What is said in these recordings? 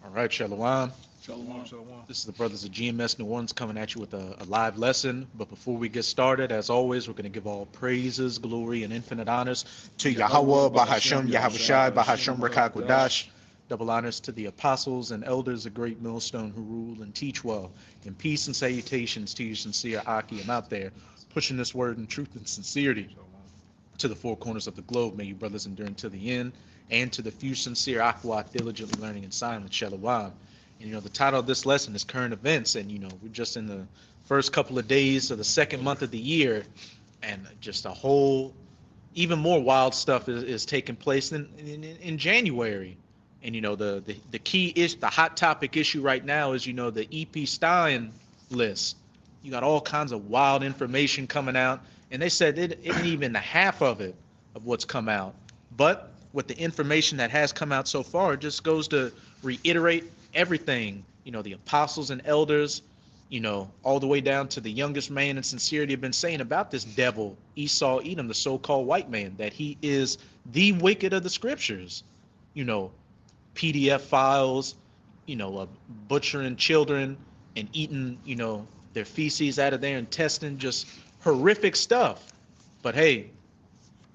All right, Shalawam. Shalawam, shalawam. This is the brothers of GMS New Orleans coming at you with a live lesson. But before we get started, as always, we're going to give all praises, glory, and infinite honors to YAHAWAH, bahasham, YAHAWASHI, bahasham, Rakakwadash. Double honors to the apostles and elders of great Millstone who rule and teach well. And peace and salutations to you sincere Akim out there, pushing this word in truth and sincerity to the four corners of the globe. May you brothers endure until the end. And to the few sincere Aqua diligently learning in silence, Shalawam. And the title of this lesson is Current Events, and we're just in the first couple of days of the second month of the year, and just a whole, even more wild stuff is taking place in January. And the key is the hot topic issue right now is the EP Stein list. You got all kinds of wild information coming out, and they said it isn't even the half of it of what's come out. But with the information that has come out so far, it just goes to reiterate everything, the apostles and elders, all the way down to the youngest man in sincerity have been saying about this devil, Esau Edom, the so-called white man, that he is the wicked of the scriptures, PDF files, butchering children and eating, their feces out of their intestine, just horrific stuff. But hey,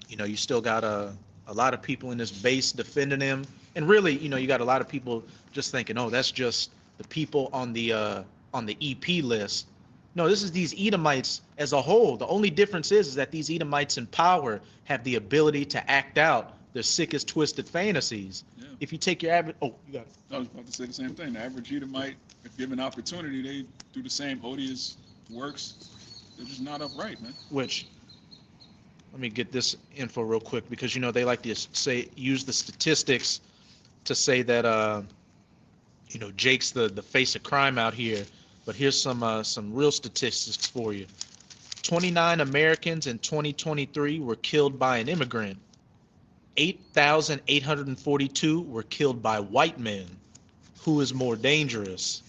you still got a lot of people in this base defending him. And really, you got a lot of people just thinking, oh, that's just the people on the EP list. No, this is these Edomites as a whole. The only difference is that these Edomites in power have the ability to act out their sickest, twisted fantasies. Yeah. If you take your average, you got it. I was about to say the same thing. The average Edomite, if given opportunity, they do the same odious works. They're just not upright, man. Which, let me get this info real quick, because they like to use the statistics to say that Jake's the face of crime out here. But here's some real statistics for you. 29 Americans in 2023 were killed by an immigrant. 8,842 were killed by white men. Who is more dangerous?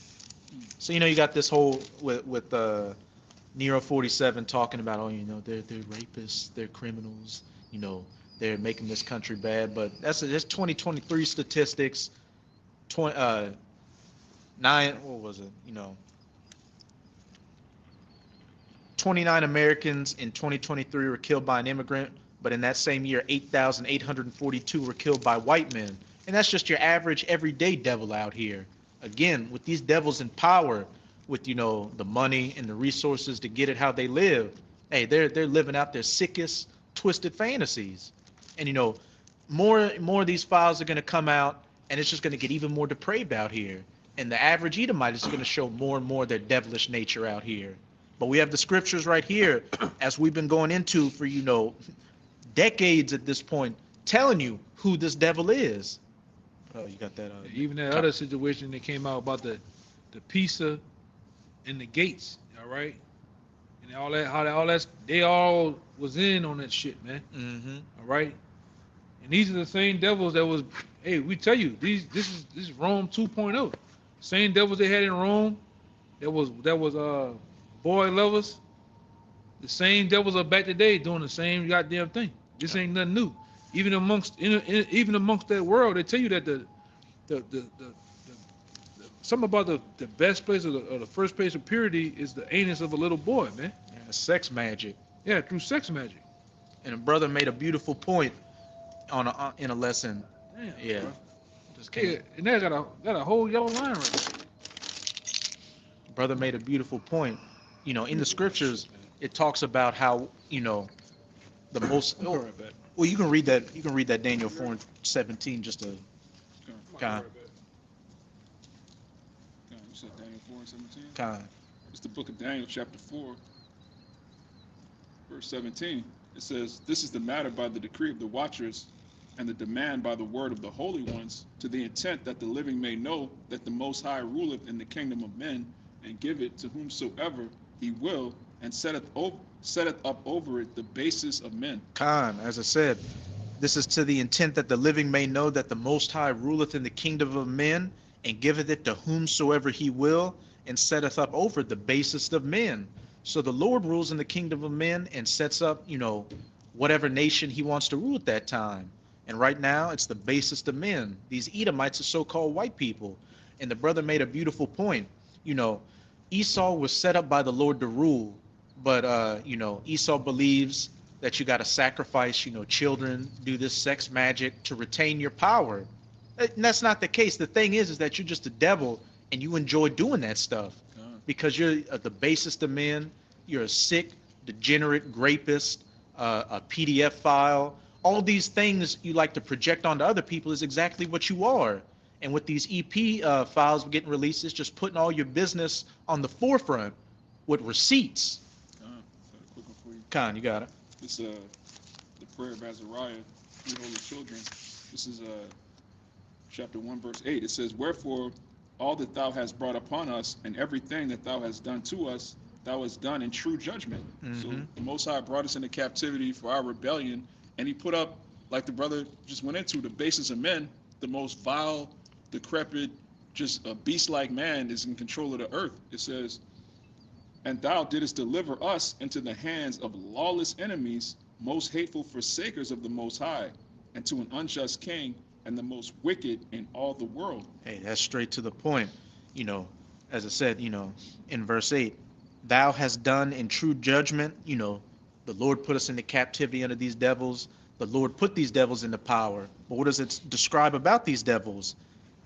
So you got this whole with Nero 47 talking about, they're rapists, they're criminals, they're making this country bad. But that's 2023 statistics. 29 Americans in 2023 were killed by an immigrant, but in that same year, 8,842 were killed by white men. And that's just your average everyday devil out here. Again, with these devils in power, with the money and the resources to get it how they live, hey, they're living out their sickest, twisted fantasies. And more of these files are going to come out, and it's just going to get even more depraved out here. And the average Edomite is going to show more and more their devilish nature out here. But we have the scriptures right here, as we've been going into for decades at this point, telling you who this devil is. Oh, you got that. Even that other situation that came out about the pizza and the gates, all right, and all that, they all was in on that shit, man. Mm-hmm. All right, and these are the same devils that was. Hey, we tell you, this is Rome 2.0. Same devils they had in Rome. That was boy lovers. The same devils are back today doing the same goddamn thing. This ain't nothing new. Even amongst that world, they tell you that the something about the best place or the first place of purity is the anus of a little boy, man. Yeah, sex magic. Yeah, through sex magic. And a brother made a beautiful point in a lesson. Damn, yeah. Bro. And that got a whole yellow line right there. Brother made a beautiful point. In the scriptures, it talks about how the most. Well, you can read that. You can read that Daniel 4:17 just to. You said Daniel 4:17. It's the book of Daniel, chapter 4, verse 17. It says, "This is the matter by the decree of the watchers, and the demand by the word of the holy ones, to the intent that the living may know that the Most High ruleth in the kingdom of men, and give it to whomsoever he will, and setteth up over it the basis of men." As I said, this is to the intent that the living may know that the Most High ruleth in the kingdom of men, and giveth it to whomsoever he will, and setteth up over the basest of men. So the Lord rules in the kingdom of men and sets up, whatever nation he wants to rule at that time. And right now, it's the basest of men. These Edomites are so-called white people. And the brother made a beautiful point. You know, Esau was set up by the Lord to rule, but you know, Esau believes that you got to sacrifice, you know, children, do this sex magic to retain your power. And that's not the case. The thing is that you're just a devil and you enjoy doing that stuff because you're the basest of men. You're a sick, degenerate rapist, a PDF file. All these things you like to project onto other people is exactly what you are. And with these EP files getting released, it's just putting all your business on the forefront with receipts. Quick one for you. Khan, you got it. This the prayer of Azariah, three holy children. This is chapter 1, verse 8. It says, "Wherefore all that thou hast brought upon us, and everything that thou hast done to us, thou hast done in true judgment." So the Most High brought us into captivity for our rebellion, and he put up, like the brother just went into, the basis of men, the most vile, decrepit, just a beast-like man is in control of the earth. It says, "And thou didst deliver us into the hands of lawless enemies, most hateful forsakers of the Most High, and to an unjust king, and the most wicked in all the world." Hey, that's straight to the point. You know, as I said, you know, in verse 8, thou hast done in true judgment. You know, the Lord put us into captivity under these devils. The Lord put these devils into power. But what does it describe about these devils?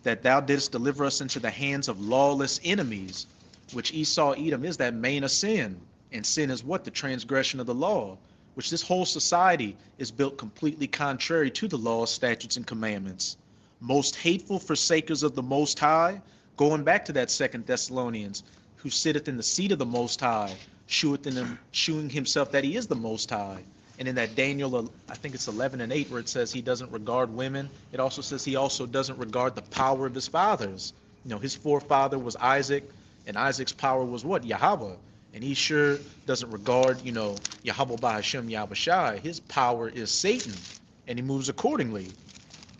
That thou didst deliver us into the hands of lawless enemies, which Esau, Edom, is that main of sin. And sin is what? The transgression of the law, which this whole society is built completely contrary to the laws, statutes, and commandments. Most hateful forsakers of the Most High, going back to that 2 Thessalonians, who sitteth in the seat of the Most High, shewing himself that he is the Most High. And in that Daniel, I think it's 11 and 8, where it says he doesn't regard women, it also says he also doesn't regard the power of his fathers. You know, his forefather was Isaac, and Isaac's power was what? Yahawah. And he sure doesn't regard, you know, YAHAWAH, bahasham, YAHAWASHI. His power is Satan, and he moves accordingly.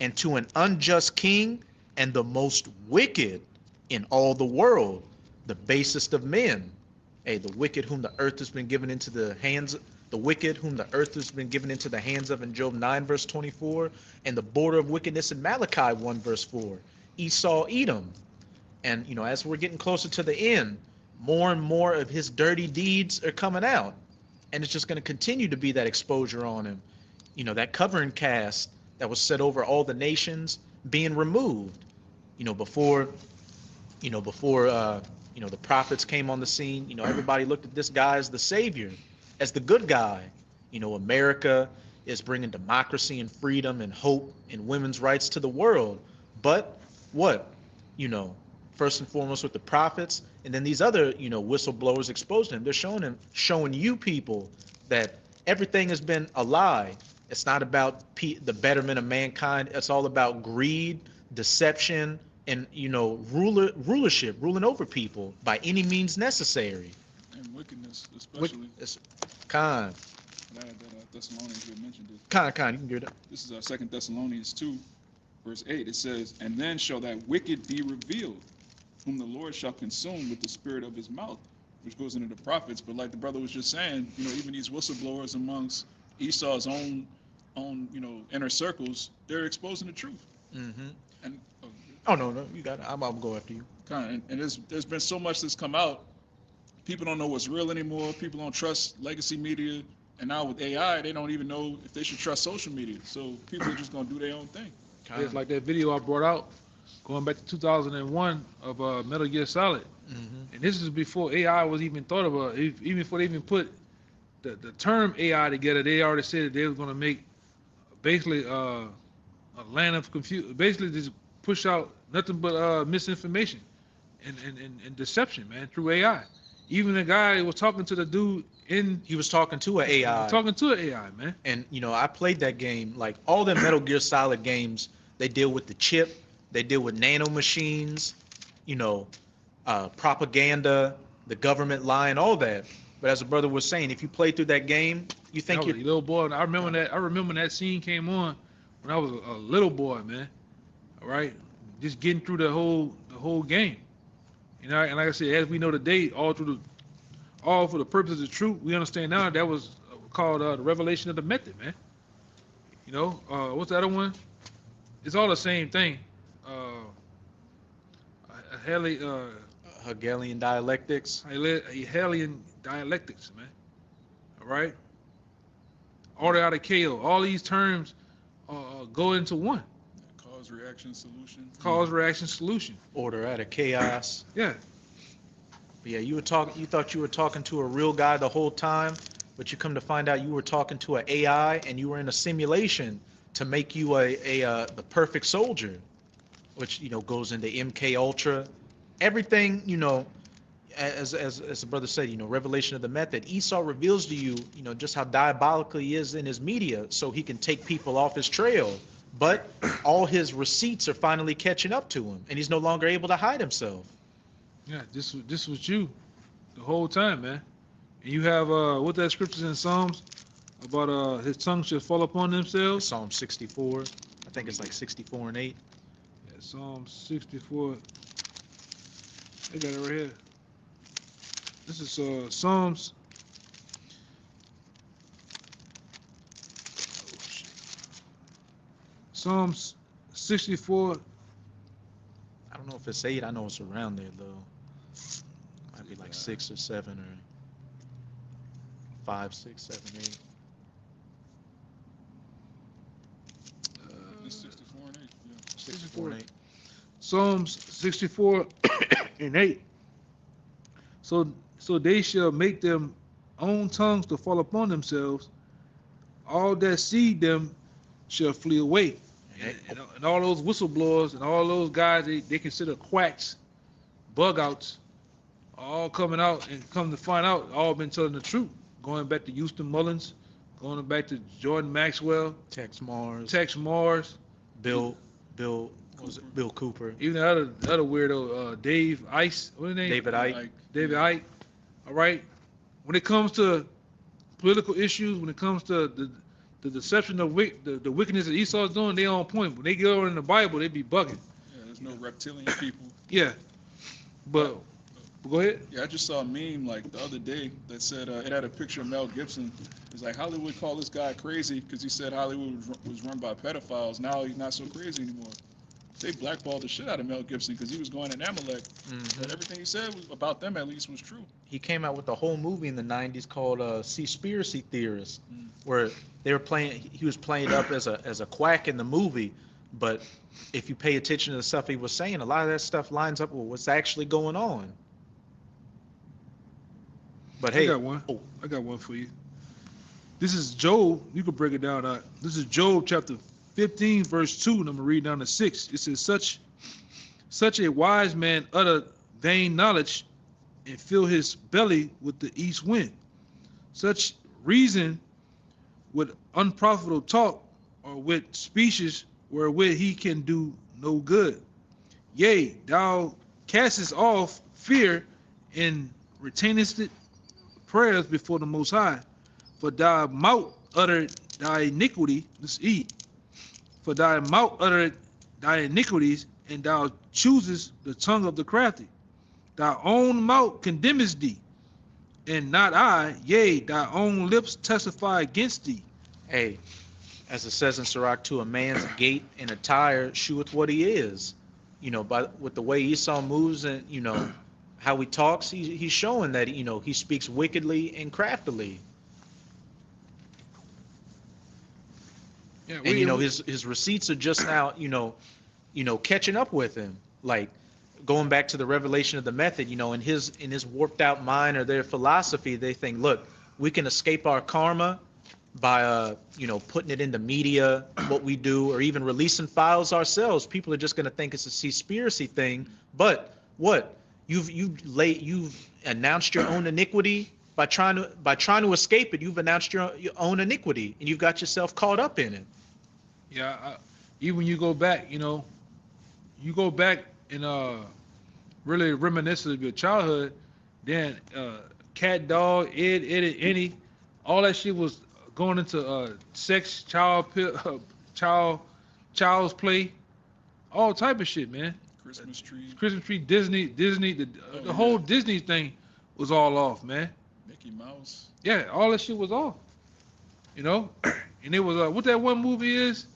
And to an unjust king and the most wicked in all the world, the basest of men. Hey, the wicked whom the earth has been given into the hands, the wicked whom the earth has been given into the hands of in Job 9, verse 24, and the border of wickedness in Malachi 1, verse 4, Esau, Edom. And, you know, as we're getting closer to the end, more and more of his dirty deeds are coming out. And it's just going to continue to be that exposure on him. You know, that covering cast that was set over all the nations being removed. You know, before the prophets came on the scene, you know, everybody looked at this guy as the savior, as the good guy. You know, America is bringing democracy and freedom and hope and women's rights to the world. But what? You know, first and foremost with the prophets, and then these other, you know, whistleblowers exposed him. They're showing you people that everything has been a lie. It's not about the betterment of mankind. It's all about greed, deception, and, you know, rulership, ruling over people by any means necessary. And wickedness, especially. Khan. Glad that Thessalonians had mentioned it. Khan, you can get it. This is 2 Thessalonians 2, verse 8. It says, "And then shall that wicked be revealed, whom the Lord shall consume with the spirit of his mouth," which goes into the prophets. But like the brother was just saying, you know, even these whistleblowers amongst Esau's own, you know, inner circles, they're exposing the truth. Mm-hmm. And oh no, you got it. I'm go after you. And there's been so much that's come out. People don't know what's real anymore. People don't trust legacy media, and now with AI, they don't even know if they should trust social media. So people are just gonna do their own thing. It's like that video I brought out, going back to 2001 of Metal Gear Solid, and this is before AI was even thought about. Even before they even put the term AI together, they already said that they were gonna make basically a land of confusion. Basically, just push out nothing but misinformation and deception, man, through AI. Even the guy was talking to the dude he was talking to an AI. Talking to an AI, man. And, you know, I played that game. Like, all the Metal Gear Solid games, they deal with the chip, they deal with nanomachines, you know, propaganda, the government lying, all that. But as a brother was saying, if you play through that game, you think you're a little boy. I remember that scene came on when I was a little boy, man. All right, just getting through the whole game. You know, and like I said, as we know today, all for the purposes of truth, we understand now that was called the revelation of the method, man. You know, what's the other one? It's all the same thing. Hegelian dialectics. Halalyam dialectics, man. All right. Order out of chaos. All these terms go into one. Cause, reaction, solution. Cause, reaction, solution. Order out of chaos. Yeah. But yeah, you thought you were talking to a real guy the whole time, but you come to find out you were talking to an AI, and you were in a simulation to make you the perfect soldier, which goes into MK Ultra, everything. As the brother said, revelation of the method. Esau reveals to you, just how diabolical he is in his media, so he can take people off his trail. But all his receipts are finally catching up to him, and he's no longer able to hide himself. Yeah, this was you the whole time, man. And you have what that scriptures in Psalms about his tongue should fall upon themselves. Psalm 64, I think it's like 64 and 8. Yeah, Psalm 64. I got it right here. This is Psalms. Psalms 64. I don't know if it's 8. I know it's around there though. Might be like 6 or 7 or 5, 6, 7, 8. It's 64 and 8. Yeah. 64 and 8. Psalms 64 and 8. So they shall make them own tongues to fall upon themselves. All that see them shall flee away. And all those whistleblowers and all those guys they consider quacks, bug outs, all coming out and come to find out, all been telling the truth. Going back to Houston Mullins, going back to Jordan Maxwell, Tex Mars, Bill Cooper, even the other weirdo, Dave Ice, what's his name? David Icke. All right. When it comes to political issues, when it comes to the deception of the wickedness that Esau's doing, they on point. When they go over in the Bible, they be bugging. Yeah, there's no reptilian people. Yeah. But go ahead. Yeah, I just saw a meme like the other day that said it had a picture of Mel Gibson. It's like Hollywood called this guy crazy because he said Hollywood was run by pedophiles. Now he's not so crazy anymore. They blackballed the shit out of Mel Gibson because he was going in Amalek. And everything he said was about them, at least, was true. He came out with a whole movie in the 90s called Seaspiracy Theorist, where he was playing up as a quack in the movie, but if you pay attention to the stuff he was saying, a lot of that stuff lines up with what's actually going on. But hey, I got one for you. This is Job. You can break it down. This is Job chapter 15, verse 2, and I'm going to read down to 6. It says, such a wise man utter vain knowledge and fill his belly with the east wind. Such reason with unprofitable talk or with speeches wherewith he can do no good. Yea, thou castest off fear and retainest prayers before the Most High. For thy mouth uttered thy iniquity. Let's eat. For thy mouth uttered thy iniquities, and thou choosest the tongue of the crafty. Thy own mouth condemnest thee, and not I. Yea, thy own lips testify against thee. Hey, as it says in Sirach 2, a man's gait and attire sheweth what he is. With the way Esau moves and, how he talks, he's showing that, he speaks wickedly and craftily. Yeah, And his receipts are just now, catching up with him. Like going back to the revelation of the method, in his warped out mind or their philosophy, they think, look, we can escape our karma by putting it in the media, what we do, or even releasing files ourselves. People are just going to think it's a Seaspiracy thing. But what? You've announced your own iniquity by trying to escape it. You've announced your own iniquity, and you've got yourself caught up in it. Yeah, even when you go back, and really reminisce of your childhood. Then cat, dog, Ed, Eddie, all that shit was going into sex, child's play, all type of shit, man. Christmas tree, Disney, the whole Disney thing was all off, man. Mickey Mouse. Yeah, all that shit was off. And it was what that one movie is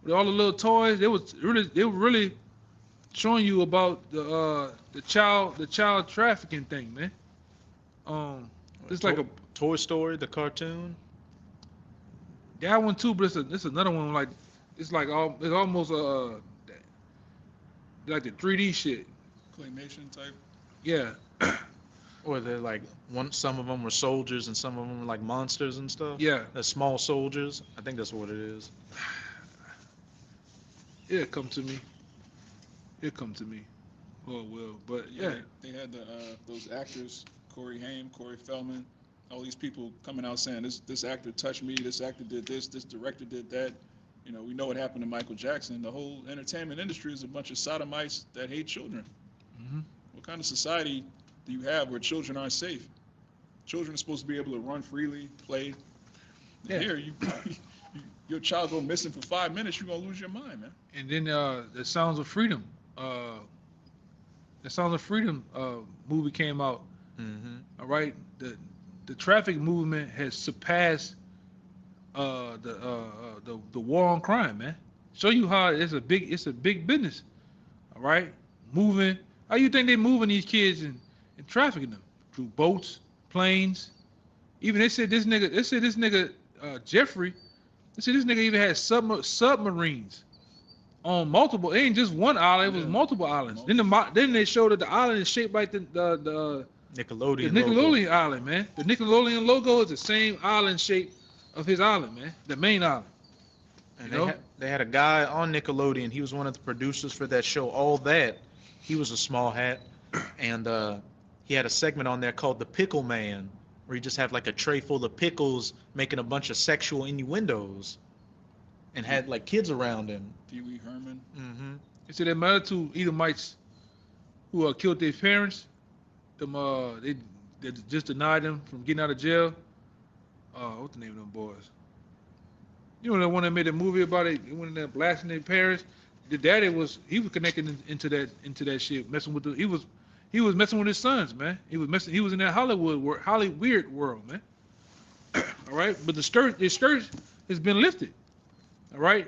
with all the little toys. They were really showing you about the child trafficking thing, man. It's like a Toy Story, the cartoon. that one too, but it's another one like it's almost like the 3D shit. Claymation type. Yeah. Or they're like some of them were soldiers and some of them were like monsters and stuff. Yeah. They're small soldiers. I think that's what it is. It'll come to me. It'll come to me. Oh well, but yeah. They had those actors, Corey Haim, Corey Feldman, all these people coming out saying this actor touched me, this actor did this director did that. You know, we know what happened to Michael Jackson. The whole entertainment industry is a bunch of sodomites that hate children. Mm-hmm. What kind of society do you have where children aren't safe? Children are supposed to be able to run freely, play. Yeah. Here, your child go missing for 5 minutes, you're gonna lose your mind, man. And then the Sounds of Freedom. The Sounds of Freedom movie came out. Mm-hmm. All right. The traffic movement has surpassed the war on crime, man. Show you how it's a big business. All right. Moving. How you think they moving these kids and trafficking them? Through boats, planes. Even they said this nigga Jeffrey. They said this nigga even had submarines on multiple. It ain't just one island. It was multiple islands. Then they showed that the island is shaped like the Nickelodeon island, man. The Nickelodeon logo is the same island shape of his island, man. The main island. And they had a guy on Nickelodeon. He was one of the producers for that show. All That. He was a small hat, and he had a segment on there called The Pickle Man, where he just had like a tray full of pickles, making a bunch of sexual innuendos, and had like kids around him. Pee Wee Herman. Mm-hmm. They said that matter to Edomites who killed their parents. They just denied them from getting out of jail. What's the name of them boys? You know the one that made a movie about it. They went in there blasting their parents. The daddy was connected into that shit, messing with he was messing with his sons, man. He was in that Hollywood world, man. All right, but the scourge has been lifted. All right,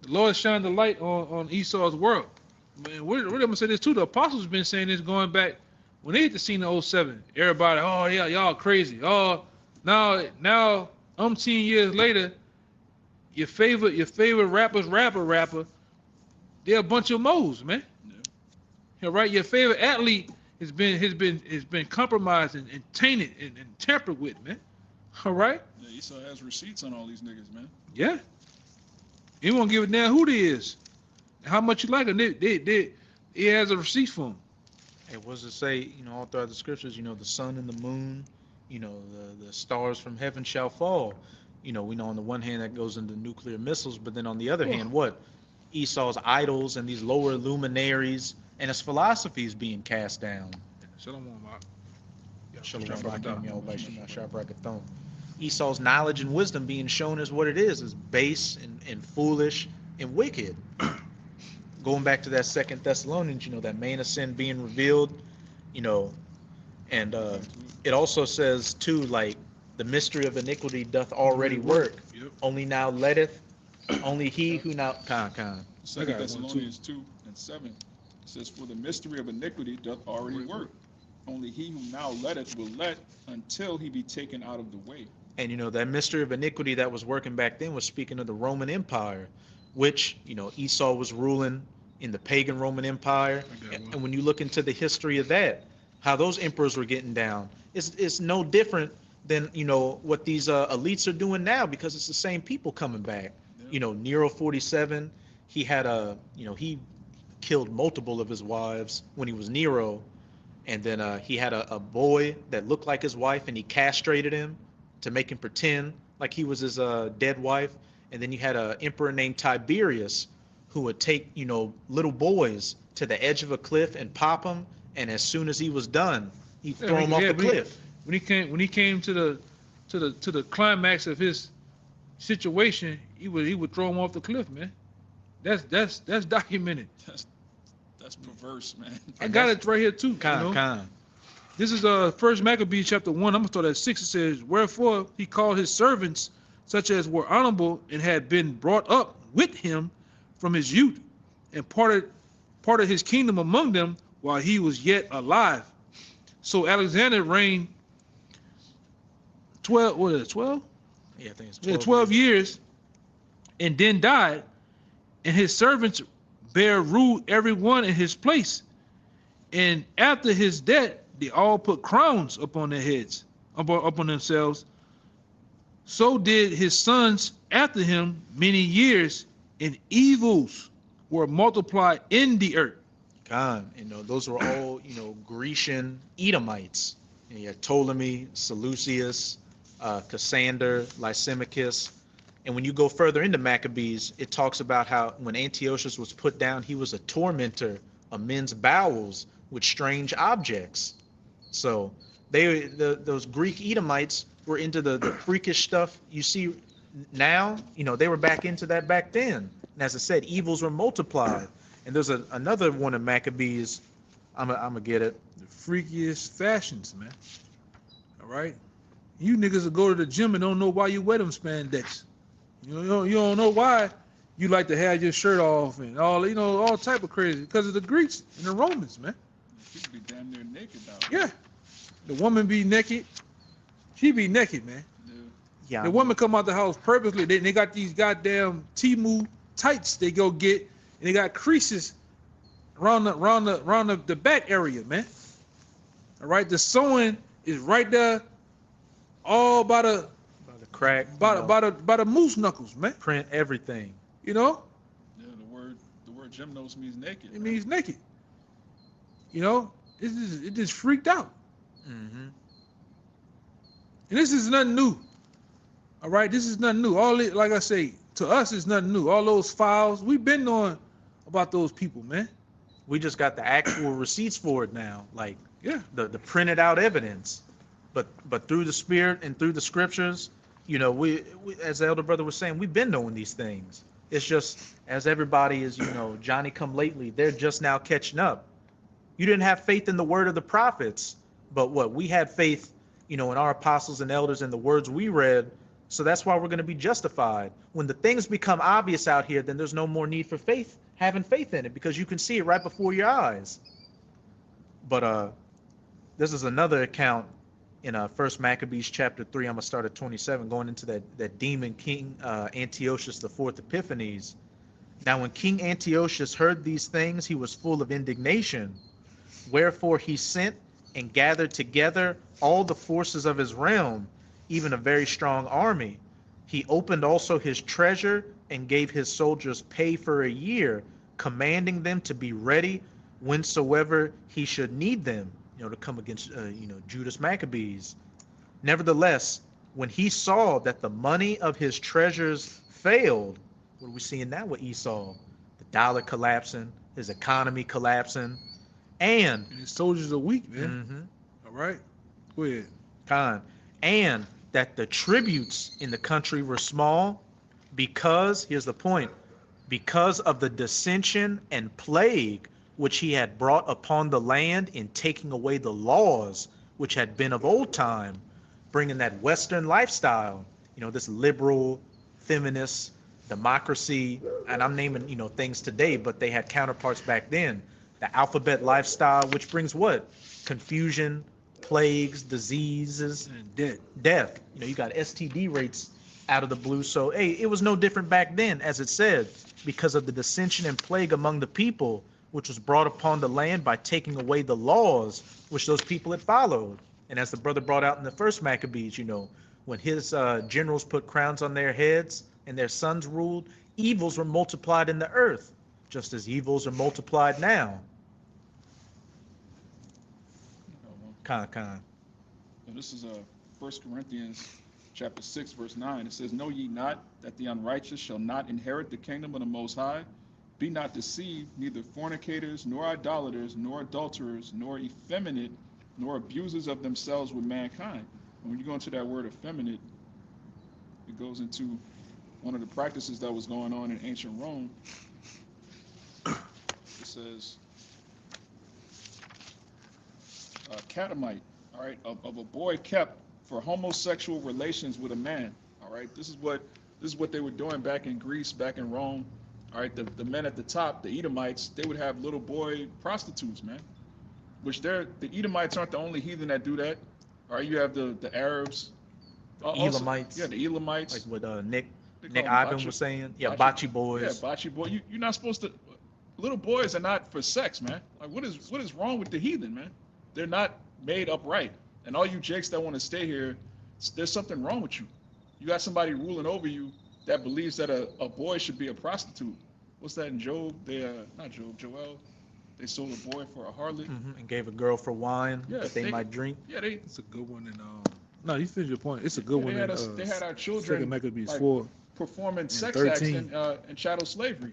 the Lord shined the light on Esau's world. Man, we're gonna say this too. The apostles been saying this going back when they hit the scene in 07. Everybody, oh yeah, y'all crazy. Oh, now 10 years later, your favorite rapper. They're a bunch of moles, man. Yeah. All right, your favorite athlete has been compromised and tainted and tampered with, man. All right. Yeah, Esau has receipts on all these niggas, man. Yeah. He won't give a damn who they is, how much you like them. He has a receipt for them. It was to say, all throughout the scriptures, the sun and the moon, the stars from heaven shall fall. We know on the one hand that goes into nuclear missiles, but then on the other hand, what? Esau's idols and these lower luminaries and his philosophies being cast down. Esau's knowledge and wisdom being shown as what it is base and foolish and wicked. Going back to that 2 Thessalonians, that main of sin being revealed, and it also says too, like the mystery of iniquity doth already work. Yep. Only now letteth. Only he who now 2 Thessalonians 2:7 says, "For the mystery of iniquity doth already work. Only he who now letteth will let until he be taken out of the way." And that mystery of iniquity that was working back then was speaking of the Roman Empire, which Esau was ruling in the pagan Roman Empire. And when you look into the history of that, how those emperors were getting down, it's no different than what these elites are doing now, because it's the same people coming back. Nero 47, he had he killed multiple of his wives when he was Nero, and then he had a boy that looked like his wife, and he castrated him to make him pretend like he was his dead wife. And then you had an emperor named Tiberius who would take little boys to the edge of a cliff and pop them, and as soon as he was done, he'd throw them off the cliff. When he came to the climax of his situation, he would throw him off the cliff, man. That's documented. That's perverse, man. I got it right here too. This is 1 Maccabees chapter 1. I'm gonna start at 6. It says, "Wherefore he called his servants, such as were honorable and had been brought up with him from his youth, and parted part of his kingdom among them while he was yet alive. So Alexander reigned 12, what is it, 12? Yeah, I think it's 12, 12 years, and then died, and his servants bare ruled every one in his place. And after his death, they all put crowns upon their heads, upon themselves. So did his sons after him many years, and evils were multiplied in the earth. God, those were all, Grecian Edomites. You had Ptolemy, Seleucus, Cassander, Lysimachus. And when you go further into Maccabees, it talks about how when Antiochus was put down, he was a tormentor of men's bowels with strange objects. So those Greek Edomites were into the freakish stuff you see now. They were back into that back then. And as I said, evils were multiplied. And there's another one of Maccabees. I'm gonna get it. The freakiest fashions, man. All right, you niggas will go to the gym and don't know why you wear them spandex. You don't know why you like to have your shirt off and all type of crazy because of the Greeks and the Romans, man. People be damn near naked now. Yeah, the woman be naked. She be naked, man. Yeah. The woman come out the house purposely. They got these goddamn Temu tights they go get, and they got creases around the back area, man. All right, the sewing is right there, all by the crack, by the moose knuckles, man. Print everything. You know? Yeah, the word gymnos means naked. It means naked. It just freaked out. Mm-hmm. And this is nothing new. All right, this is nothing new. Like I say, to us, it's nothing new. All those files, we've been knowing about those people, man. We just got the actual receipts for it now, like the printed out evidence. But through the Spirit and through the Scriptures, we as the elder brother was saying, we've been knowing these things. It's just as everybody is, Johnny come lately, they're just now catching up. You didn't have faith in the word of the prophets, but we had faith, in our apostles and elders and the words we read. So that's why we're going to be justified. When the things become obvious out here, then there's no more need for having faith in it, because you can see it right before your eyes. But this is another account in 1 Maccabees chapter 3. I'm going to start at 27, going into that demon king Antiochus IV Epiphanes. Now when King Antiochus heard these things, he was full of indignation. Wherefore he sent and gathered together all the forces of his realm, even a very strong army. He opened also his treasure and gave his soldiers pay for a year, commanding them to be ready whensoever he should need them, to come against, Judas Maccabees. Nevertheless, when he saw that the money of his treasures failed, what are we seeing now with Esau? The dollar collapsing, his economy collapsing, and his soldiers are weak, man. Mm-hmm. All right, go ahead. And that the tributes in the country were small, because, here's the point, because of the dissension and plague which he had brought upon the land in taking away the laws which had been of old time, bringing that Western lifestyle, this liberal, feminist, democracy, and I'm naming, things today, but they had counterparts back then. The alphabet lifestyle, which brings what? Confusion, plagues, diseases, and death. You got STD rates out of the blue. So, hey, it was no different back then, as it said, because of the dissension and plague among the people, which was brought upon the land by taking away the laws which those people had followed. And as the brother brought out in the first Maccabees, when his generals put crowns on their heads and their sons ruled, evils were multiplied in the earth, just as evils are multiplied now. So this is 1 Corinthians chapter 6, verse 9. It says, "Know ye not that the unrighteous shall not inherit the kingdom of the Most High? Be not deceived, neither fornicators, nor idolaters, nor adulterers, nor effeminate, nor abusers of themselves with mankind." And when you go into that word effeminate, it goes into one of the practices that was going on in ancient Rome. It says, catamite, all right, of a boy kept for homosexual relations with a man. All right, this is what they were doing back in Greece, back in Rome. All right, the men at the top, the Edomites, they would have little boy prostitutes, man. Which the Edomites aren't the only heathen that do that. All right, you have the Arabs, also, Elamites, yeah, the Elamites. like what Nick They call Nick them Ivan bocce- was saying. Yeah, bocce- bocce boys. Yeah, bocce boy. You're not supposed to. Little boys are not for sex, man. Like, what is wrong with the heathen, man? They're not made upright. And all you jakes that want to stay here, there's something wrong with you. You got somebody ruling over you that believes that a boy should be a prostitute. What's that in Job? Not Job, Joel. They sold a boy for a harlot. And gave a girl for wine Yeah, that they might drink. Yeah, they. It's a good one. And no, you finished your point. It's a good one. They had our children. Second Maccabees like, 4 performing sex 13. acts and chattel slavery.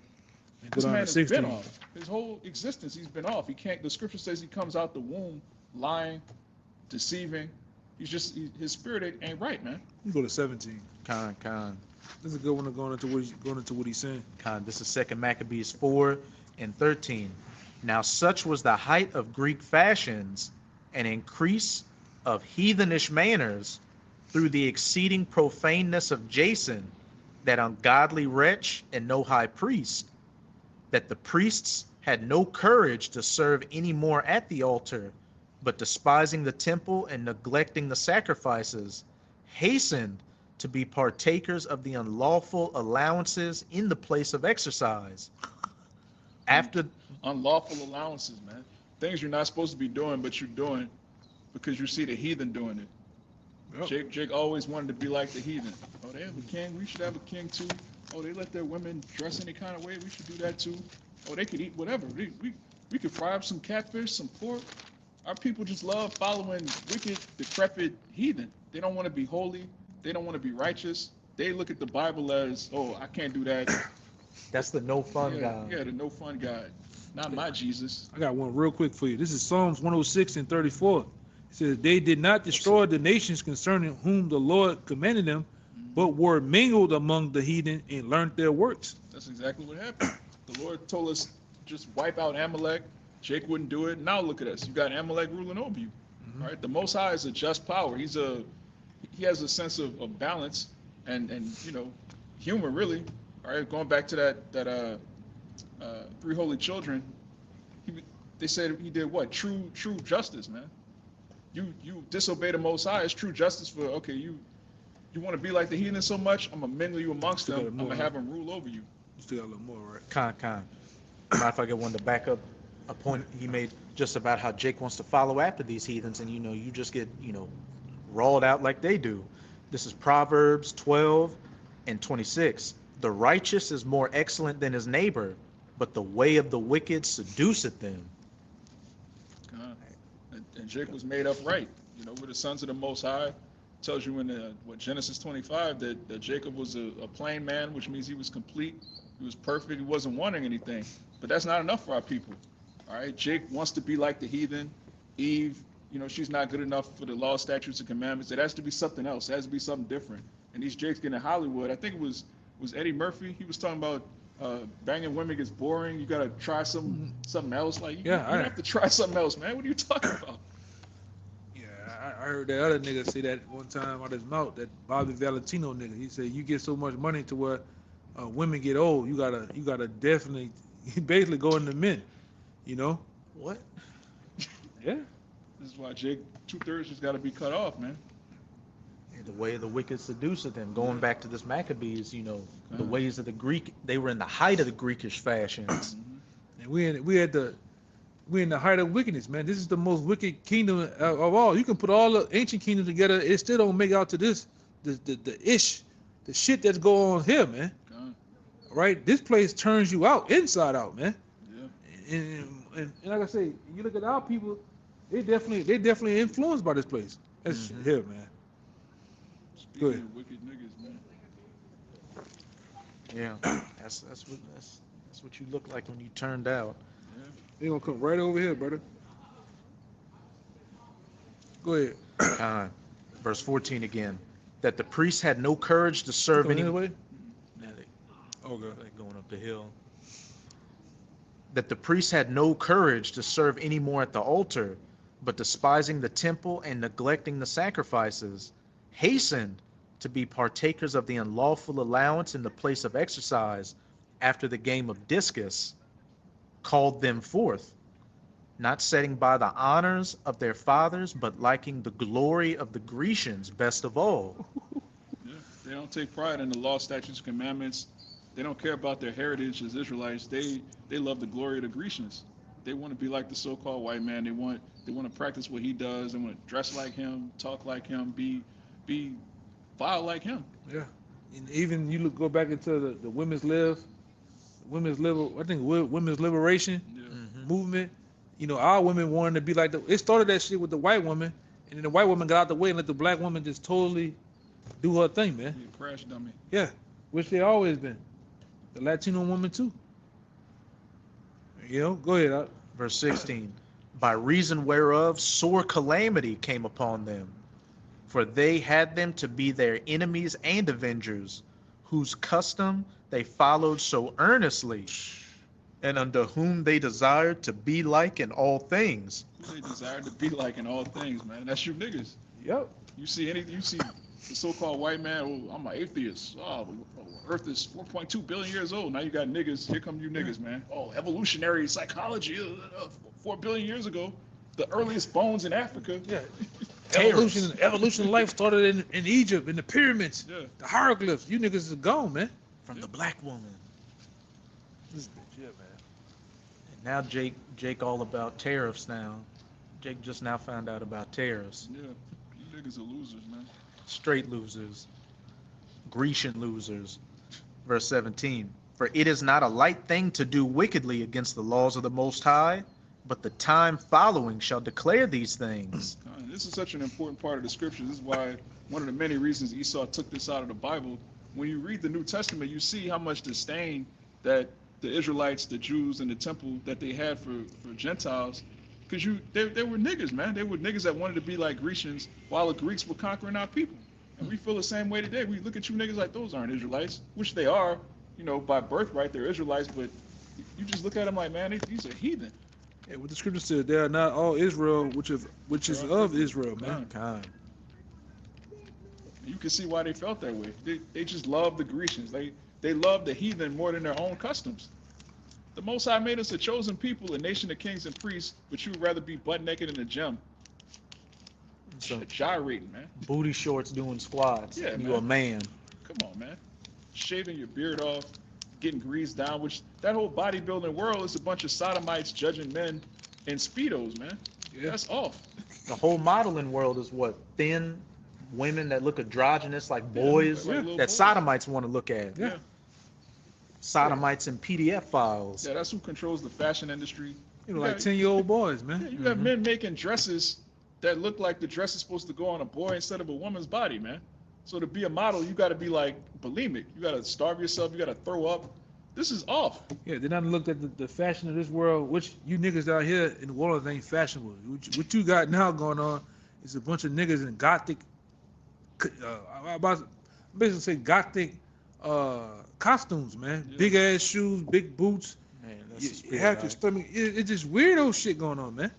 and This go down man to has 16. been off. His whole existence, he's been off. He can't. The scripture says he comes out the womb lying, deceiving. His spirit ain't right, man. You go to 17. Con. This is a good one to going into what he's saying. This is Second Maccabees 4 and 13. Now such was the height of Greek fashions and increase of heathenish manners through the exceeding profaneness of Jason, that ungodly wretch and no high priest, that the priests had no courage to serve any more at the altar, but despising the temple and neglecting the sacrifices, hastened to be partakers of the unlawful allowances in the place of exercise. After Unlawful allowances, man. Things you're not supposed to be doing, but you're doing because you see the heathen doing it. Yep. Jake always wanted to be like the heathen. Oh, they have a king. We should have a king too. Oh, they let their women dress any kind of way. We should do that too. Oh, they could eat whatever. We could fry up some catfish, some pork. Our people just love following wicked, decrepit heathen. They don't want to be holy. They don't want to be righteous. They look at the Bible as, oh, I can't do that. that's the no fun guy. Yeah, the no fun guy. Not my Jesus. I got one real quick for you. This is Psalms 106 and 34. It says, they did not destroy the nations concerning whom the Lord commanded them, but were mingled among the heathen and learned their works. That's exactly what happened. The Lord told us just wipe out Amalek. Jake wouldn't do it. Now look at us. You got Amalek ruling over you. All right. The Most High is a just power. He has a sense of balance and humor, really. All right. Going back to that three holy children, they said he did what? True justice, man. You disobey the Most High. It's true justice for, okay, you want to be like the heathen so much, I'm going to mingle you amongst them. I'm going to have them rule over you. You still got a little more, right? Con. Matter if I get one to back up a point he made just about how Jake wants to follow after these heathens, and you just get rawled out like they do. This is Proverbs 12 and 26. The righteous is more excellent than his neighbor, but the way of the wicked seduceth them. And Jake was made upright. We're the sons of the Most High. It tells you in Genesis 25 that Jacob was a plain man, which means he was complete. He was perfect. He wasn't wanting anything. But that's not enough for our people. All right. Jake wants to be like the heathen. Eve, she's not good enough for the law, statutes, and commandments. It has to be something else. It has to be something different. And these Jakes get in Hollywood. I think it was Eddie Murphy. He was talking about banging women gets boring. You got to try something else. Like, you have to try something else, man. What are you talking about? Yeah, I heard that other nigga say that one time out his mouth, that Bobby Valentino nigga. He said, you get so much money to where women get old, you gotta definitely basically go into men, What? Yeah. This is why Jake 2/3 just got to be cut off, man. The way of the wicked seduceth them. Going back to this Maccabees, the ways of the Greek, they were in the height of the Greekish fashions. And we in the height of wickedness, man. This is the most wicked kingdom of all. You can put all the ancient kingdoms together, it still don't make out to this, the shit that's going on here, man. Right? This place turns you out, inside out, man. Yeah. And like I say, you look at our people, they definitely influenced by this place. That's here, man. Speaking of wicked niggas, man. Yeah, that's what you look like when you turned out. Yeah. They gonna come right over here, brother. Go ahead. Verse 14 again. That the priests had no courage to serve any. Anyway? Okay. They're going up the hill. That the priests had no courage to serve any more at the altar, but despising the temple and neglecting the sacrifices, hastened to be partakers of the unlawful allowance in the place of exercise, after the game of discus, called them forth, not setting by the honors of their fathers, but liking the glory of the Grecians best of all. Yeah. They don't take pride in the law, statutes, commandments. They don't care about their heritage as Israelites. They love the glory of the Grecians. They want to be like the so-called white man. They want to practice what he does. They want to dress like him, talk like him, be vile like him. Yeah. And even you go back into the women's women's liberation Yeah. movement. You know, our women wanted to be like it started that shit with the white woman, and then the white woman got out the way and let the black woman just totally do her thing, man. Be a crash dummy. Yeah, which they always been. The Latino woman too. You know, go ahead. Verse 16, by reason whereof sore calamity came upon them, for they had them to be their enemies and avengers, whose custom they followed so earnestly, and unto whom they desired to be like in all things. They desire to be like in all things, man. That's you niggas. Yep. You see the so-called white man, oh, I'm an atheist. Oh, Earth is 4.2 billion years old. Now you got niggas. Here come you niggas, man. Oh, evolutionary psychology. 4 billion years ago, the earliest bones in Africa. Yeah. Evolution of life started in Egypt, in the pyramids, Yeah. the hieroglyphs. You niggas is gone, man. From the black woman. This bitch, yeah, man. And now Jake all about tariffs now. Jake just now found out about tariffs. Yeah, you niggas are losers, man. Straight losers. Grecian losers. Verse 17, for it is not a light thing to do wickedly against the laws of the Most High, but the time following shall declare these things. This is such an important part of the scriptures. This is why one of the many reasons Esau took this out of the Bible. When you read the New Testament, you see how much disdain that the Israelites, the Jews, and the temple that they had for Gentiles, because they were niggas, man. They were niggas that wanted to be like Grecians while the Greeks were conquering our people. And we feel the same way today. We look at you niggas like those aren't Israelites, which they are, you know, by birthright, they're Israelites, but you just look at them like, man, these are heathen. Yeah, what the scripture said, they are not all Israel, which is of Israel, man. Kind. You can see why they felt that way. They just loved the Grecians. They loved the heathen more than their own customs. The Most High made us a chosen people, a nation of kings and priests, but you would rather be butt naked in a gym. So Gyrating, man. booty shorts doing squats. Yeah, You a man. Come on, man. Shaving your beard off, getting greased down, which that whole bodybuilding world is a bunch of sodomites judging men in Speedos, man. Yeah. That's off. The whole modeling world is what? Thin women that look androgynous like boys like little that boys. sodomites want to look at. Yeah. Sodomites in PDF files. Yeah, that's who controls the fashion industry. You know, like 10-year-old boys, Yeah, man. you got men making dresses that look like the dress is supposed to go on a boy instead of a woman's body, man. So to be a model, you got to be like bulimic. You got to starve yourself. You got to throw up. This is off. Yeah, they done looked at the fashion of this world, which you niggas out here in the world ain't fashionable. What you got now going on is a bunch of niggas in gothic, I'm about to basically say gothic costumes, man. Yeah. Big ass shoes, big boots. Man, that's the You spirit, have your right? stomach. It's just weirdo shit going on, man.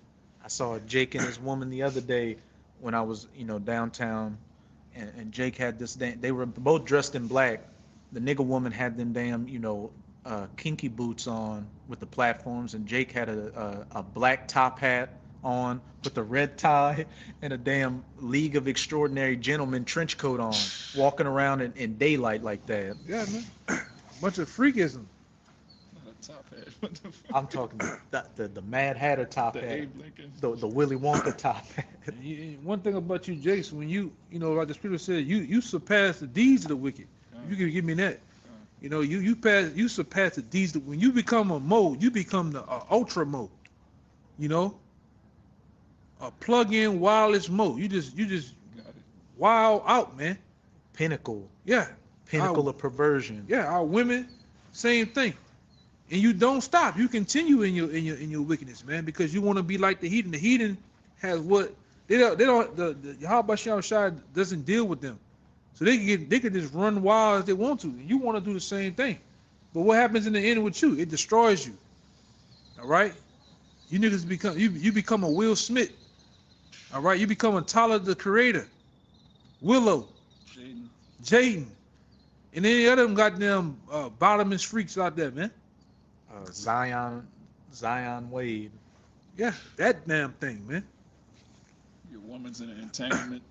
I saw Jake and his woman the other day when I was, downtown, and Jake had this. They were both dressed in black. The nigga woman had them damn, kinky boots on with the platforms, and Jake had a black top hat on with a red tie and a damn League of Extraordinary Gentlemen trench coat on, walking around in daylight like that. Yeah, man. Bunch of freakism. Not a top hat. What the fuck? I'm talking the Mad Hatter top The hat, Abe Lincoln. the Willy Wonka top hat. And one thing about you, Jason, when you like the scripture said, you surpass the deeds of the wicked. You can give me that. You surpass the deeds. When you become a mode, you become the ultra mode. A plug-in wireless mode. You just Got it. wild out, man. Pinnacle Yeah, of perversion. yeah. Our women, same thing. And you don't stop. You continue in your wickedness, man, because you want to be like the heathen. The heathen has what they don't. The YAHAWASHI doesn't deal with them, so they can just run wild as they want to. And you want to do the same thing, but what happens in the end with you? It destroys you. All right, you niggas become a Will Smith. All right, you become a Tyler the Creator, Willow, Jaden. Jaden. and any other them goddamn bottomless freaks out there, man. Zion Wade. Yeah, that damn thing, man. Your woman's in an entanglement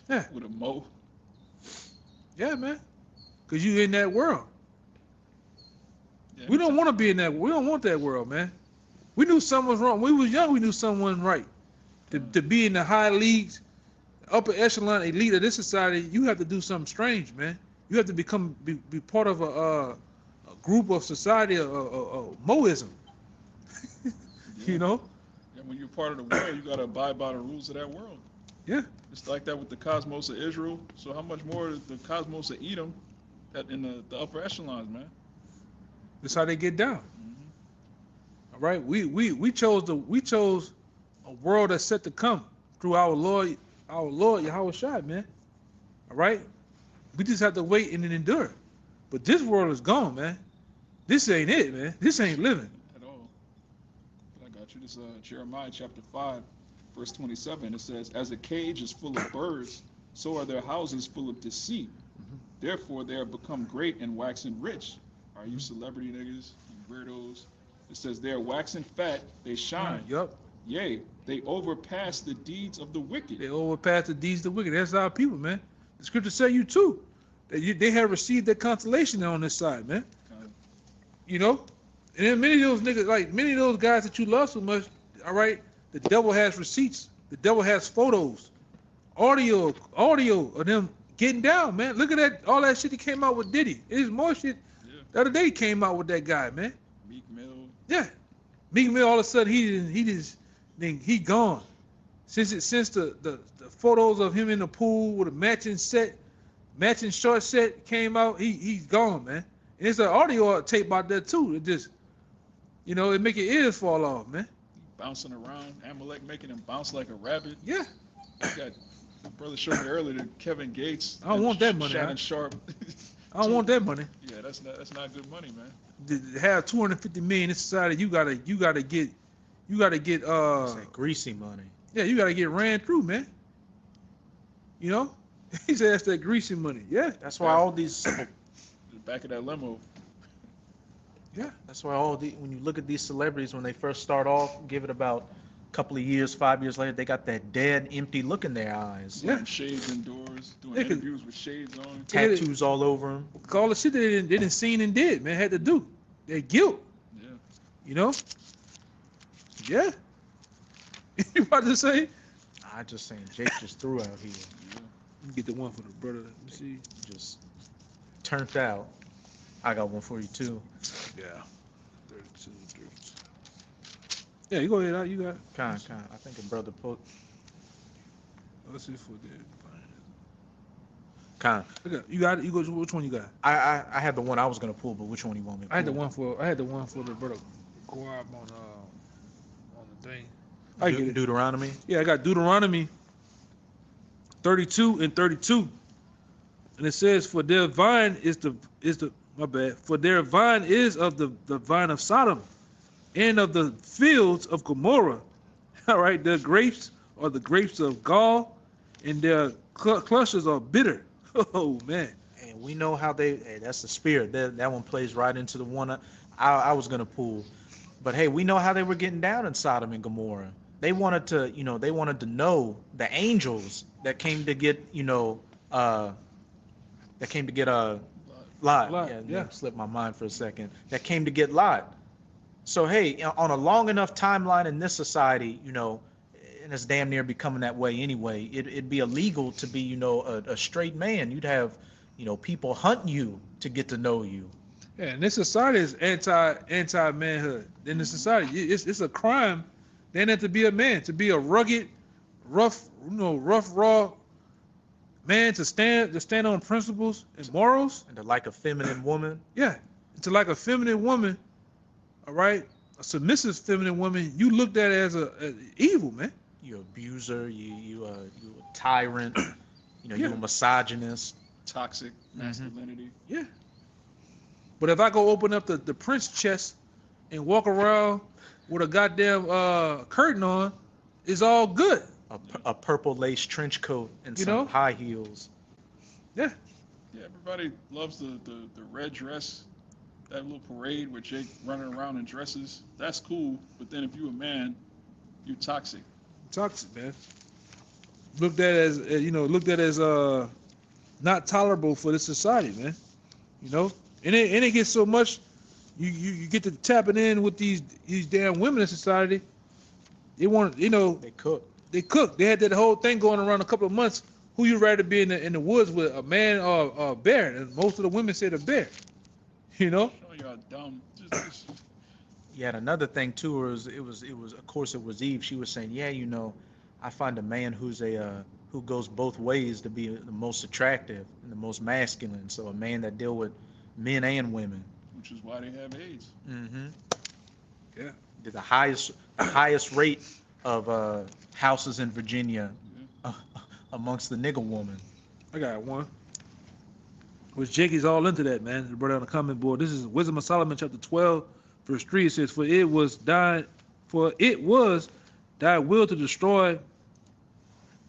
Yeah, with a mo. yeah, man. Cause you in that world. Yeah, We don't want to be in that. We don't want that world, man. We knew something was wrong. When we was young, we knew something wasn't right. To be in the high leagues, upper echelon elite of this society, you have to do something strange, man. You have to be part of a group of society, a Moism. Yeah. You know? And when you're part of the world, you gotta abide by the rules of that world. Yeah. It's like that with the cosmos of Israel. So how much more the cosmos of Edom that in the upper echelons, man? That's how they get down. Mm-hmm. All right. We chose a world that's set to come through our Lord YAHAWASHI, man. All right. We just have to wait and then endure. But this world is gone, man. This ain't it, man. This ain't living. At all. I got you. This Jeremiah chapter 5, verse 27. It says, "As a cage is full of birds, so are their houses full of deceit. Therefore they are become great and waxen rich." Are you celebrity niggas, you weirdos? It says they are waxing fat, they shine. Yup. Yea, they overpass the deeds of the wicked. They overpass the deeds of the wicked. That's our people, man. The scripture say you too. That they have received their consolation on this side, man. You know? And then many of those niggas, like many of those guys that you love so much, all right, the devil has receipts. The devil has photos, audio of them getting down, man. Look at that, all that shit that came out with Diddy. There's more shit. Yeah. The other day he came out with that guy, man. Meek Mill. Yeah. Meek Mill, all of a sudden he gone. Since the photos of him in the pool with a matching short set came out, he's gone, man. And it's an audio tape out there too. It just, you know, it make your ears fall off, man. Bouncing around, Amalek making him bounce like a rabbit. Yeah. Got brother showed me earlier that Kevin Gates. I don't want that money. Shannon Sharp. I don't want that money. Yeah, that's not good money, man. To have 250 million in society, you gotta get That greasy money. yeah, you gotta get ran through, man. You know? He said that's that greasy money. Yeah. That's why all these. The back of that limo. Yeah. That's why when you look at these celebrities, when they first start off, give it about a couple of years, 5 years later, they got that dead, empty look in their eyes. Yeah. Shades indoors, doing They could- interviews with shades on. Tattoos all over them. All the shit that they didn't seen and did, man, had to do. Their guilt. Yeah. You know? Yeah. You about to say? I just saying, Jake just threw out here. Yeah. Let me get the one for the brother. Let me see. Just turned out. I got one for you too. Yeah. 32. Yeah, you go ahead. You got it. Kind. I think a brother put. Let's see for the. Kind. You got it. You go. Which one you got? I had the one I was gonna pull, but which one you want me to pull? I had the one for the brother. Go up on the thing. I get it. Deuteronomy. Yeah, I got Deuteronomy 32 and 32, and it says, "For their vine is the my bad. For their vine is of the vine of Sodom, and of the fields of Gomorrah. All right, their grapes are the grapes of gall, and their clusters are bitter." Oh man. And we know how that's the spirit. That one plays right into the one I was gonna pull. But hey, we know how they were getting down in Sodom and Gomorrah. They wanted to know the angels that came to get, Lot. Lot, Yeah, slipped my mind for a second. That came to get Lot. So hey, on a long enough timeline in this society, and it's damn near becoming that way anyway, it'd be illegal to be, a straight man. You'd have, people hunting you to get to know you. Yeah, and this society is anti manhood. In the society, it's a crime then to be a man, to be a rugged, rough, raw man, to stand on principles and morals. And to like a feminine woman. Yeah, to like a feminine woman, all right, a submissive feminine woman, you looked at as evil, man. You abuser, you a tyrant, Yeah. you're a misogynist. Toxic masculinity. Yeah. But if I go open up the prince chest and walk around with a goddamn curtain on, it's all good. A purple lace trench coat and You some know? high heels. Yeah. Yeah, everybody loves the red dress, that little parade with Jake running around in dresses. That's cool, but then if you a man, you toxic. Toxic, man. Looked at as looked at as not tolerable for the society, man. You know, and it gets so much. You get to tapping in with these damn women in society. They want, They cook. they cook. They had that whole thing going around a couple of months. Who you rather be in the woods with, a man or a bear? And most of the women said a bear. You know. Showing y'all dumb. Yeah, and another thing too was it was of course it was Eve. She was saying, yeah, I find a man who goes both ways to be the most attractive and the most masculine. So a man that deal with men and women. Which is why they have AIDS. Mm-hmm. Yeah. Did the highest rate of houses in Virginia amongst the nigger woman. I got one. Which Jakey's all into that, man. The brother on the comment board. This is Wisdom of Solomon, chapter 12, verse 3. It says, For it was thy will to destroy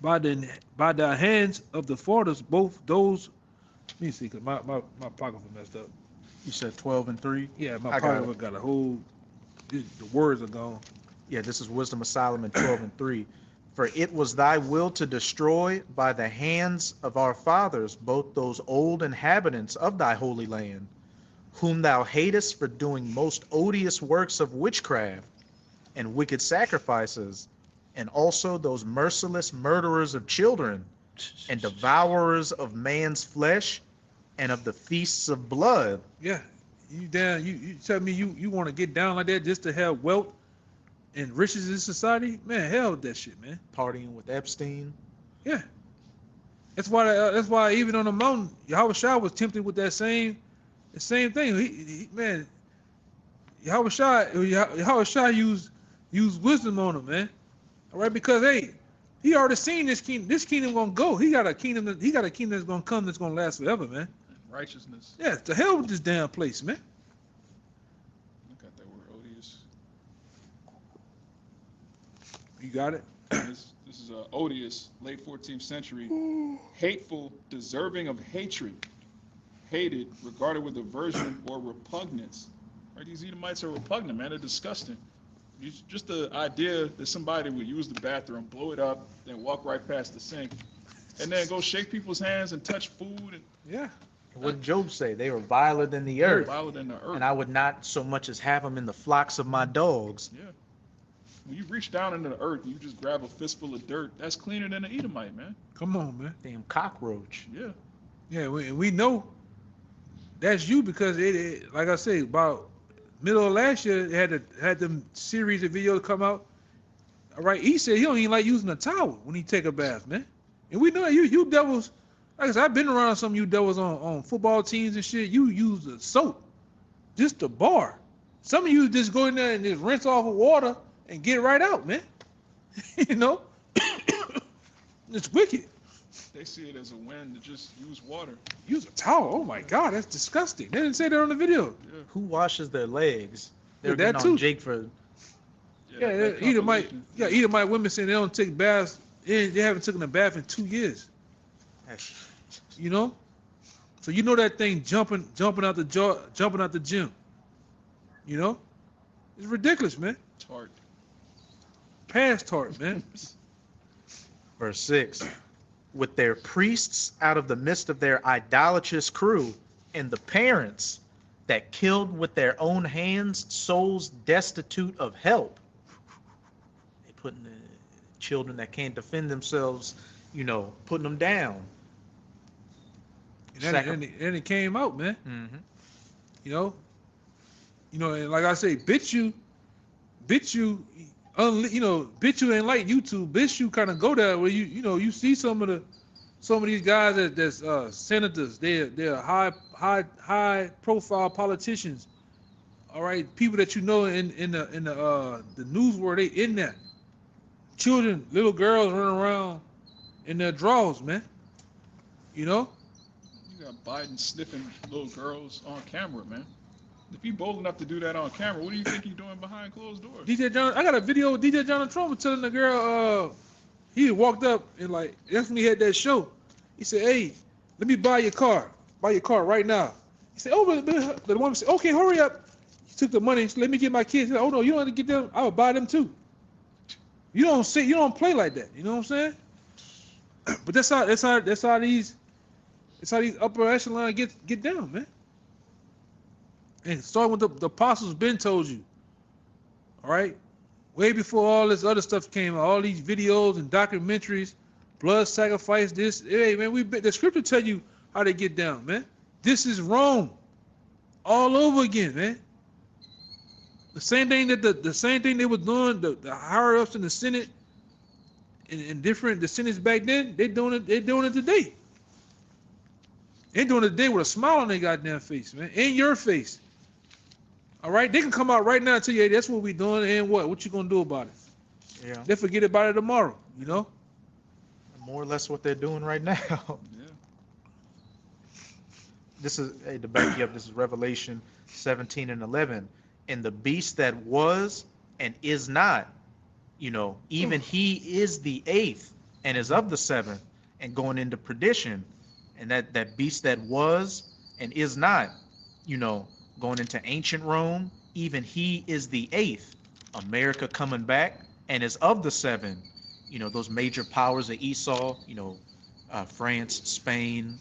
by the hands of the fathers both those. Let me see, because my pocket was messed up. You said 12 and 3? Yeah, my pocket got a whole. The words are gone. Yeah, this is Wisdom of Solomon 12 and 3. For it was thy will to destroy by the hands of our fathers both those old inhabitants of thy holy land, whom thou hatest for doing most odious works of witchcraft and wicked sacrifices, and also those merciless murderers of children and devourers of man's flesh and of the feasts of blood. Yeah, you tell me you want to get down like that just to have wealth and riches in society? Man, hell with that shit, man. Partying with Epstein. Yeah. That's why even on the mountain, YAHAWASHI was tempted with the same thing. He man, YAHAWASHI used wisdom on him, man. All right, because hey, he already seen this kingdom. This kingdom gonna go. He got a kingdom that's gonna come that's gonna last forever, man. Righteousness. Yeah, to hell with this damn place, man. Look at that word, odious. You got it? This is odious, late 14th century. Hateful, deserving of hatred. Hated, regarded with aversion or repugnance. Right? These Edomites are repugnant, man. They're disgusting. Just the idea that somebody would use the bathroom, blow it up, then walk right past the sink, and then go shake people's hands and touch food. And yeah. What did Job say? They were viler than the earth. Viler than the earth. And I would not so much as have them in the flocks of my dogs. Yeah. When you reach down into the earth and you just grab a fistful of dirt, that's cleaner than an Edomite, man. Come on, man. Damn cockroach. Yeah. Yeah, we know that's you because it like I say, about middle of last year, it had them series of videos come out. All right, he said he don't even like using a towel when he take a bath, man. And we know you devils. Like I said, I've been around some of you devils on football teams and shit. You use the soap, just the bar. Some of you just go in there and just rinse off with water and get right out, man. You know, it's wicked. They see it as a win to just use water. Use a towel. Oh my God, that's disgusting. They didn't say that on the video. Yeah. Who washes their legs? They're that getting too. on Jake for. Yeah, Edomite women saying they don't take baths. They haven't taken a bath in 2 years. You know, so you know that thing jumping out the gym. You know, it's ridiculous, man. Tart. Past tart, man. Verse 6. With their priests out of the midst of their idolatrous crew, and the parents that killed with their own hands souls destitute of help. They putting the children that can't defend themselves, putting them down. And it came out, man. Mm-hmm. You know, and like I say, BitChute ain't like YouTube. BitChute kind of go there where you see some of these guys that's senators. They're high profile politicians. All right, people that in the news world, they in that. Children, little girls running around in their drawers, man. You know. You got Biden sniffing little girls on camera, man. If he bold enough to do that on camera, what do you think he's doing behind closed doors? I got a video of DJ Jonathan Trump telling the girl, he walked up and that's when he had that show. He said, "Hey, let me buy your car." buy your car right now. He said, oh, but the woman said, okay, hurry up. He took the money. He said, let me get my kids. He said, oh no, you don't have to get them. I would buy them too. You don't play like that. You know what I'm saying? But that's how these upper echelon get down, man. And starting with the apostles been told you. All right? Way before all this other stuff came out, all these videos and documentaries, blood sacrifice, this. Hey, man, the scripture tell you how they get down, man. This is Rome. All over again, man. The same thing they were doing, the higher ups in the Senate and different the Senates back then, they're doing it today. They're doing it today with a smile on their goddamn face, man. In your face. All right? They can come out right now and tell you, hey, that's what we're doing, and what you gonna do about it? Yeah. They forget about it tomorrow, you know? More or less what they're doing right now. Yeah. This is, hey, to back you up, this is Revelation 17 and 11. And the beast that was and is not, even he is the eighth and is of the seventh and going into perdition. And that beast that was and is not, going into ancient Rome, even he is the eighth. America coming back and is of the seven. Those major powers of Esau, France, Spain,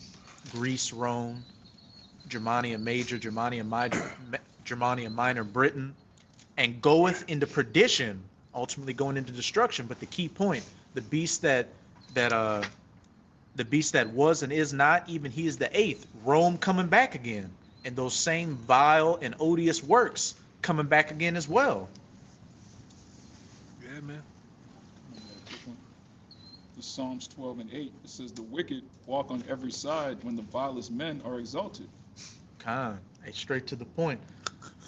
Greece, Rome, Germania Major, Germania Minor, Britain, and goeth into perdition, ultimately going into destruction. But the key point, the beast that was and is not, even he is the eighth. Rome coming back again, and those same vile and odious works coming back again as well. Yeah, man. The Psalms 12 and 8, it says, the wicked walk on every side when the vilest men are exalted. Hey, straight to the point.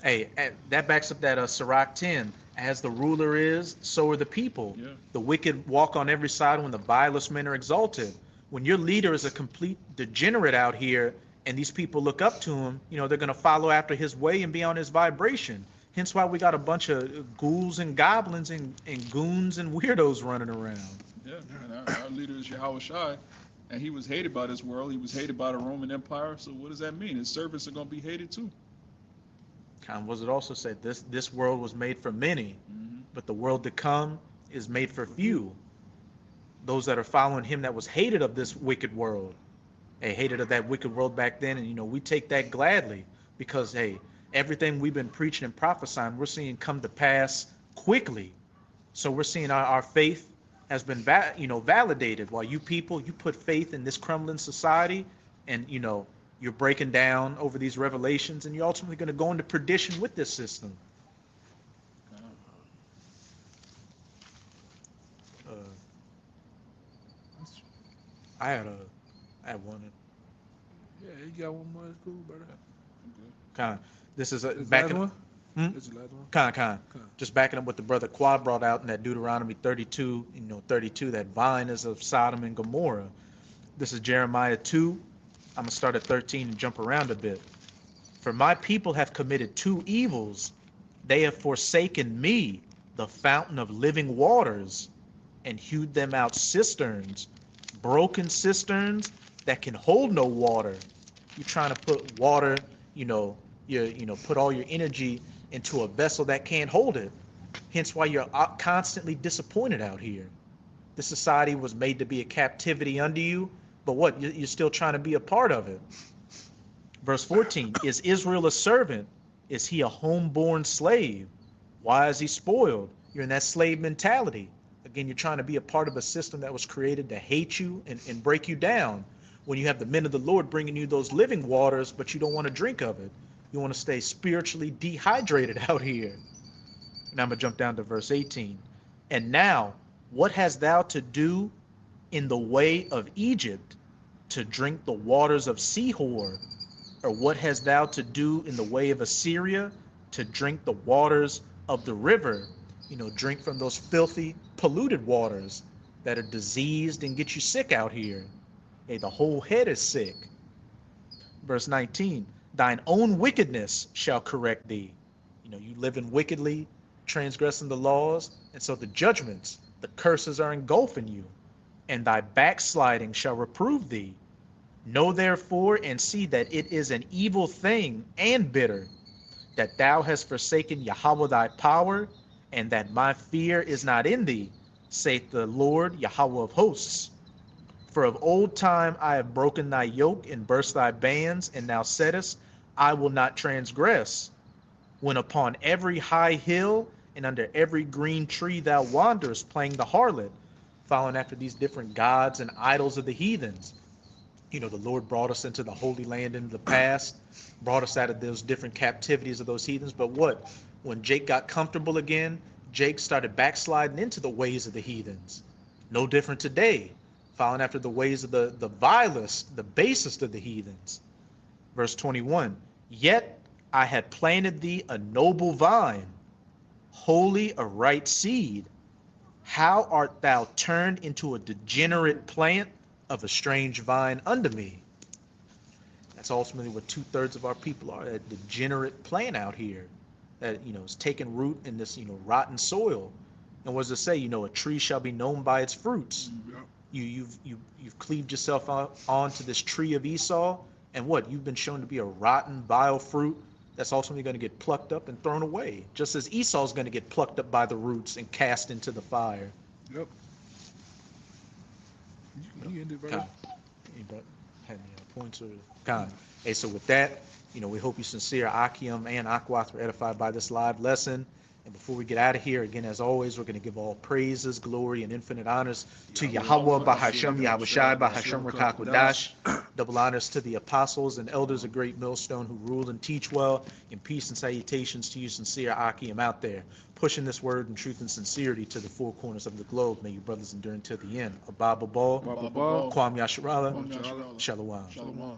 Hey, that backs up that Sirach 10. As the ruler is, so are the people. Yeah. The wicked walk on every side when the vilest men are exalted. When your leader is a complete degenerate out here, and these people look up to him, they're going to follow after his way and be on his vibration. Hence why we got a bunch of ghouls and goblins and goons and weirdos running around. Yeah, and our leader is YAHAWASHI, and he was hated by this world. He was hated by the Roman Empire. So what does that mean? His servants are going to be hated too. Kind of was it also said, this world was made for many, but the world to come is made for few. Those that are following him that was hated of this wicked world. Hey, hated of that wicked world back then, and we take that gladly because, hey, everything we've been preaching and prophesying, we're seeing come to pass quickly. So we're seeing our faith has been validated. While you people, you put faith in this crumbling society, and you're breaking down over these revelations, and you're ultimately going to go into perdition with this system. I had one. Yeah, you got one more. That's cool, brother. Kind. This is Back one. This is the last one. Kind. Just backing up what the brother Quad brought out in that Deuteronomy 32. 32. That vine is of Sodom and Gomorrah. This is Jeremiah 2. I'm gonna start at 13 and jump around a bit. For my people have committed two evils. They have forsaken me, the fountain of living waters, and hewed them out cisterns, broken cisterns that can hold no water. You're trying to put water, put all your energy into a vessel that can't hold it. Hence why you're constantly disappointed out here. This society was made to be a captivity under you, but what? You're still trying to be a part of it. Verse 14, is Israel a servant? Is he a homeborn slave? Why is he spoiled? You're in that slave mentality. Again, you're trying to be a part of a system that was created to hate you and break you down. When you have the men of the Lord bringing you those living waters, but you don't want to drink of it. You want to stay spiritually dehydrated out here. Now I'm going to jump down to verse 18. And now, what hast thou to do in the way of Egypt to drink the waters of Sihor? Or what hast thou to do in the way of Assyria to drink the waters of the river? Drink from those filthy, polluted waters that are diseased and get you sick out here. Hey, the whole head is sick. Verse 19, thine own wickedness shall correct thee. You living wickedly, transgressing the laws, and so the judgments, the curses are engulfing you, and thy backsliding shall reprove thee. Know therefore and see that it is an evil thing and bitter, that thou hast forsaken Yahweh thy power, and that my fear is not in thee, saith the Lord Yahweh of hosts. For of old time I have broken thy yoke and burst thy bands, and thou saidst, I will not transgress. When upon every high hill and under every green tree thou wanderest, playing the harlot, following after these different gods and idols of the heathens. You know, the Lord brought us into the Holy Land in the past, brought us out of those different captivities of those heathens. But what? When Jake got comfortable again, Jake started backsliding into the ways of the heathens. No different today, following after the ways of the vilest, the basest of the heathens. Verse 21, yet I had planted thee a noble vine, holy a right seed. How art thou turned into a degenerate plant of a strange vine unto me? That's ultimately what 2/3 of our people are, a degenerate plant out here that, you know, is taking root in this, you know, rotten soil. And what does it say? You know, a tree shall be known by its fruits. You've cleaved yourself on to this tree of Esau, and what? You've been shown to be a rotten, vile fruit that's ultimately going to get plucked up and thrown away, just as Esau's going to get plucked up by the roots and cast into the fire. Yep. You ended, brother. Anybody have any points or kind? Hey, so with that, you know, we hope you sincere Akim and Akwath were edified by this live lesson. And before we get out of here, again, as always, we're going to give all praises, glory, and infinite honors to Yahawah, bahasham, YAHAWASHI, bahasham, Rakakwadash. Double honors to the apostles and elders of Great Millstone who rule and teach well. And peace and salutations to you, sincere Akim out there, pushing this word in truth and sincerity to the four corners of the globe. May you brothers endure until the end. Abba Babal, Kwam Yasharala, Shalawam. Shalom.